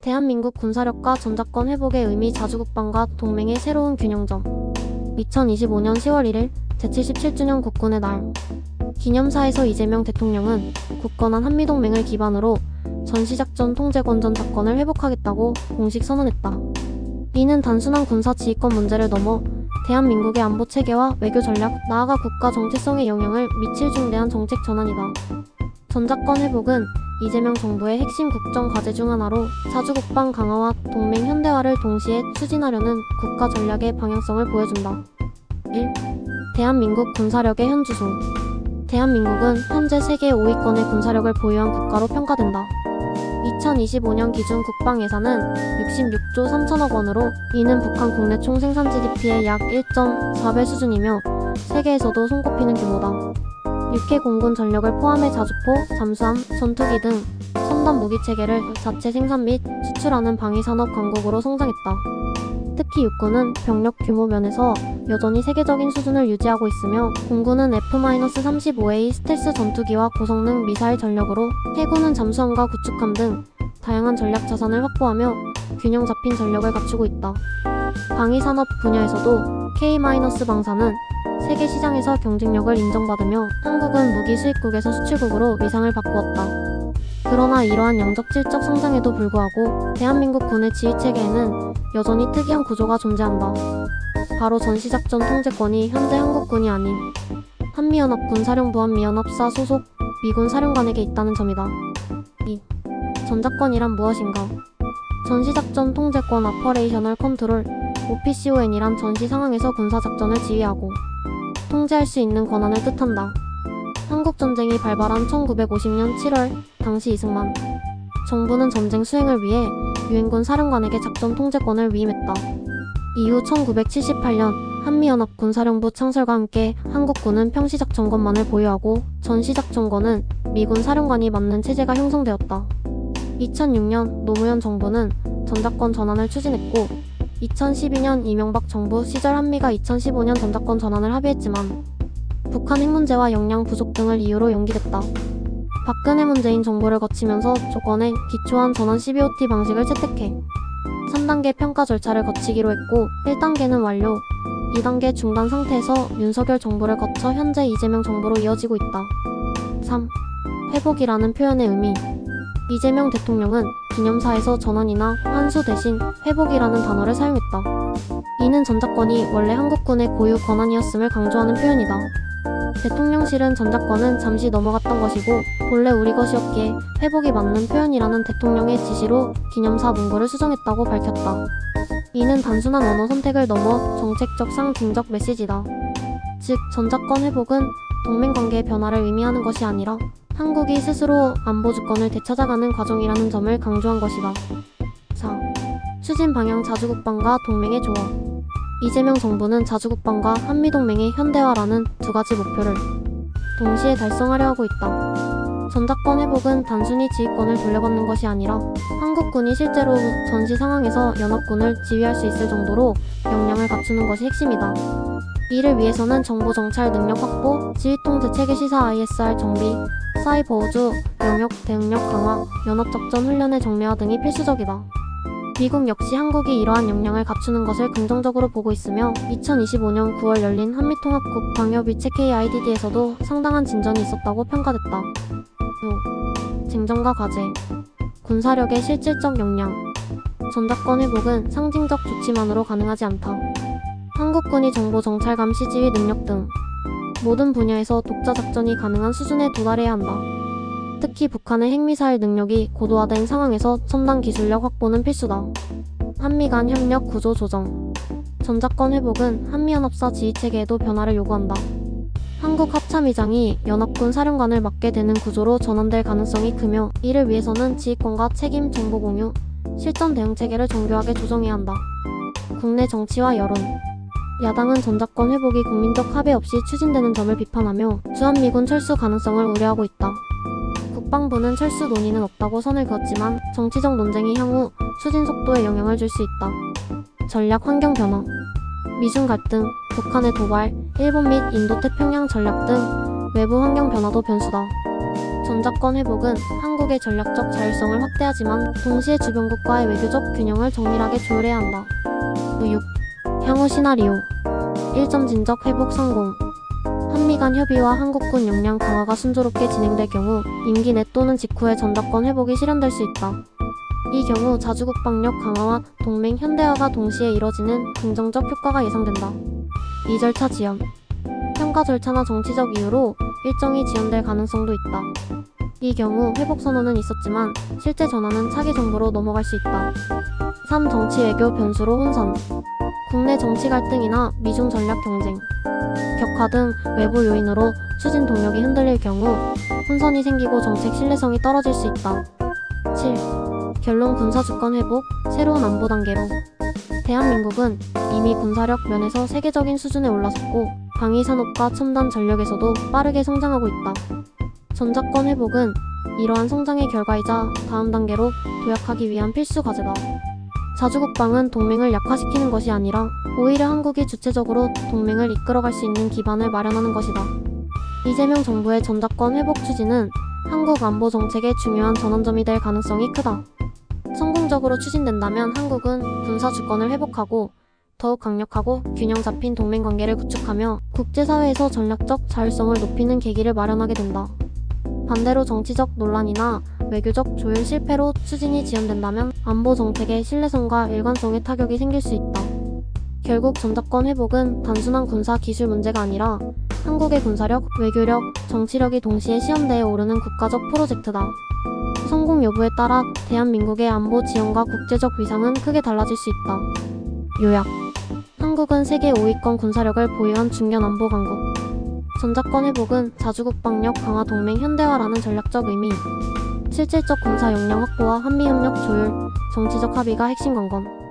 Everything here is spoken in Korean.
대한민국 군사력과 전작권 회복의 의미 자주국방과 동맹의 새로운 균형점. 2025년 10월 1일 제77주년 국군의 날. 기념사에서 이재명 대통령은 굳건한 한미동맹을 기반으로 전시작전 통제권 전작권을 회복하겠다고 공식 선언했다. 이는 단순한 군사 지휘권 문제를 넘어 대한민국의 안보 체계와 외교 전략, 나아가 국가 정체성에 영향을 미칠 중대한 정책 전환이다. 전작권 회복은 이재명 정부의 핵심 국정 과제 중 하나로 자주국방 강화와 동맹 현대화를 동시에 추진하려는 국가 전략의 방향성을 보여준다. 1. 대한민국 군사력의 현주소. 대한민국은 현재 세계 5위권의 군사력을 보유한 국가로 평가된다. 2025년 기준 국방 예산은 66조 3천억 원으로 이는 북한 국내 총생산 GDP의 약 1.4배 수준이며 세계에서도 손꼽히는 규모다. 육해 공군 전력을 포함해 자주포, 잠수함, 전투기 등 첨단 무기 체계를 자체 생산 및 수출하는 방위산업 강국으로 성장했다. 특히 육군은 병력 규모 면에서 여전히 세계적인 수준을 유지하고 있으며 공군은 F-35A 스텔스 전투기와 고성능 미사일 전력으로 해군은 잠수함과 구축함 등 다양한 전략 자산을 확보하며 균형 잡힌 전력을 갖추고 있다. 방위산업 분야에서도 K-방사는 세계 시장에서 경쟁력을 인정받으며 한국은 무기 수입국에서 수출국으로 위상을 바꾸었다. 그러나 이러한 영적 질적 성장에도 불구하고 대한민국 군의 지휘체계에는 여전히 특이한 구조가 존재한다. 바로 전시작전 통제권이 현재 한국군이 아닌 한미연합군사령부 한미연합사 소속 미군 사령관에게 있다는 점이다. 2. 전작권이란 무엇인가? 전시작전 통제권 어퍼레이셔널 컨트롤 OPCON이란 전시 상황에서 군사작전을 지휘하고 통제할 수 있는 권한을 뜻한다. 한국전쟁이 발발한 1950년 7월 당시 이승만 정부는 전쟁 수행을 위해 유엔군 사령관에게 작전 통제권을 위임했다. 이후 1978년 한미연합군사령부 창설과 함께 한국군은 평시작전권만을 보유하고 전시작전권은 미군 사령관이 맡는 체제가 형성되었다. 2006년 노무현 정부는 전작권 전환을 추진했고 2012년 이명박 정부 시절 한미가 2015년 전작권 전환을 합의했지만 북한 핵 문제와 역량 부족 등을 이유로 연기됐다. 박근혜 문재인 정부를 거치면서 조건에 기초한 전환 CBOT 방식을 채택해 3단계 평가 절차를 거치기로 했고 1단계는 완료, 2단계 중단 상태에서 윤석열 정부를 거쳐 현재 이재명 정부로 이어지고 있다. 3. 회복이라는 표현의 의미. 이재명 대통령은 기념사에서 전환이나 환수 대신 회복이라는 단어를 사용했다. 이는 전작권이 원래 한국군의 고유 권한이었음을 강조하는 표현이다. 대통령실은 전작권은 잠시 넘어갔던 것이고 본래 우리 것이었기에 회복이 맞는 표현이라는 대통령의 지시로 기념사 문구를 수정했다고 밝혔다. 이는 단순한 언어 선택을 넘어 정책적 상징적 메시지다. 즉, 전작권 회복은 동맹관계의 변화를 의미하는 것이 아니라 한국이 스스로 안보 주권을 되찾아가는 과정이라는 점을 강조한 것이다. 4. 추진 방향 자주국방과 동맹의 조화. 이재명 정부는 자주국방과 한미동맹의 현대화라는 두 가지 목표를 동시에 달성하려 하고 있다. 전작권 회복은 단순히 지휘권을 돌려받는 것이 아니라 한국군이 실제로 전시 상황에서 연합군을 지휘할 수 있을 정도로 역량을 갖추는 것이 핵심이다. 이를 위해서는 정보 정찰 능력 확보, 지휘통제 체계 시사 ISR 정비, 사이버 우주, 영역 대응력 강화, 연합작전 훈련의 정례화 등이 필수적이다. 미국 역시 한국이 이러한 역량을 갖추는 것을 긍정적으로 보고 있으며 2025년 9월 열린 한미통합국 방위협의체 KIDD에서도 상당한 진전이 있었다고 평가됐다. 6. 쟁점과 과제. 군사력의 실질적 역량. 전작권 회복은 상징적 조치만으로 가능하지 않다. 한국군이 정보 정찰 감시 지휘 능력 등 모든 분야에서 독자 작전이 가능한 수준에 도달해야 한다. 특히 북한의 핵미사일 능력이 고도화된 상황에서 첨단 기술력 확보는 필수다. 한미 간 협력 구조 조정. 전작권 회복은 한미연합사 지휘체계에도 변화를 요구한다. 한국 합참의장이 연합군 사령관을 맡게 되는 구조로 전환될 가능성이 크며 이를 위해서는 지휘권과 책임, 정보 공유, 실전 대응 체계를 정교하게 조정해야 한다. 국내 정치와 여론. 야당은 전작권 회복이 국민적 합의 없이 추진되는 점을 비판하며 주한미군 철수 가능성을 우려하고 있다. 국방부는 철수 논의는 없다고 선을 그었지만 정치적 논쟁이 향후 추진 속도에 영향을 줄 수 있다. 전략 환경 변화. 미중 갈등, 북한의 도발, 일본 및 인도 태평양 전략 등 외부 환경 변화도 변수다. 전작권 회복은 한국의 전략적 자율성을 확대하지만 동시에 주변국과의 외교적 균형을 정밀하게 조율해야 한다. 6. 향후 시나리오 1점 진적 회복 성공. 한미 간 협의와 한국군 역량 강화가 순조롭게 진행될 경우 임기 내 또는 직후에 전작권 회복이 실현될 수 있다. 이 경우 자주국방력 강화와 동맹 현대화가 동시에 이뤄지는 긍정적 효과가 예상된다. 이 절차 지연. 평가 절차나 정치적 이유로 일정이 지연될 가능성도 있다. 이 경우 회복 선언은 있었지만 실제 전환은 차기 정부로 넘어갈 수 있다. 3. 정치 외교 변수로 혼선. 국내 정치 갈등이나 미중 전략 경쟁, 격화 등 외부 요인으로 추진 동력이 흔들릴 경우 혼선이 생기고 정책 신뢰성이 떨어질 수 있다. 7. 결론 군사주권 회복, 새로운 안보 단계로. 대한민국은 이미 군사력 면에서 세계적인 수준에 올라섰고 방위산업과 첨단 전력에서도 빠르게 성장하고 있다. 전작권 회복은 이러한 성장의 결과이자 다음 단계로 도약하기 위한 필수 과제다. 자주국방은 동맹을 약화시키는 것이 아니라 오히려 한국이 주체적으로 동맹을 이끌어갈 수 있는 기반을 마련하는 것이다. 이재명 정부의 전작권 회복 추진은 한국 안보 정책의 중요한 전환점이 될 가능성이 크다. 성공적으로 추진된다면 한국은 군사 주권을 회복하고 더욱 강력하고 균형 잡힌 동맹 관계를 구축하며 국제사회에서 전략적 자율성을 높이는 계기를 마련하게 된다. 반대로 정치적 논란이나 외교적 조율 실패로 추진이 지연된다면 안보 정책의 신뢰성과 일관성에 타격이 생길 수 있다. 결국 전작권 회복은 단순한 군사 기술 문제가 아니라 한국의 군사력, 외교력, 정치력이 동시에 시험대에 오르는 국가적 프로젝트다. 성공 여부에 따라 대한민국의 안보 지형과 국제적 위상은 크게 달라질 수 있다. 요약. 한국은 세계 5위권 군사력을 보유한 중견 안보 강국. 전작권 회복은 자주국방력 강화 동맹 현대화라는 전략적 의미, 실질적 군사 역량 확보와 한미협력 조율, 정치적 합의가 핵심 관건.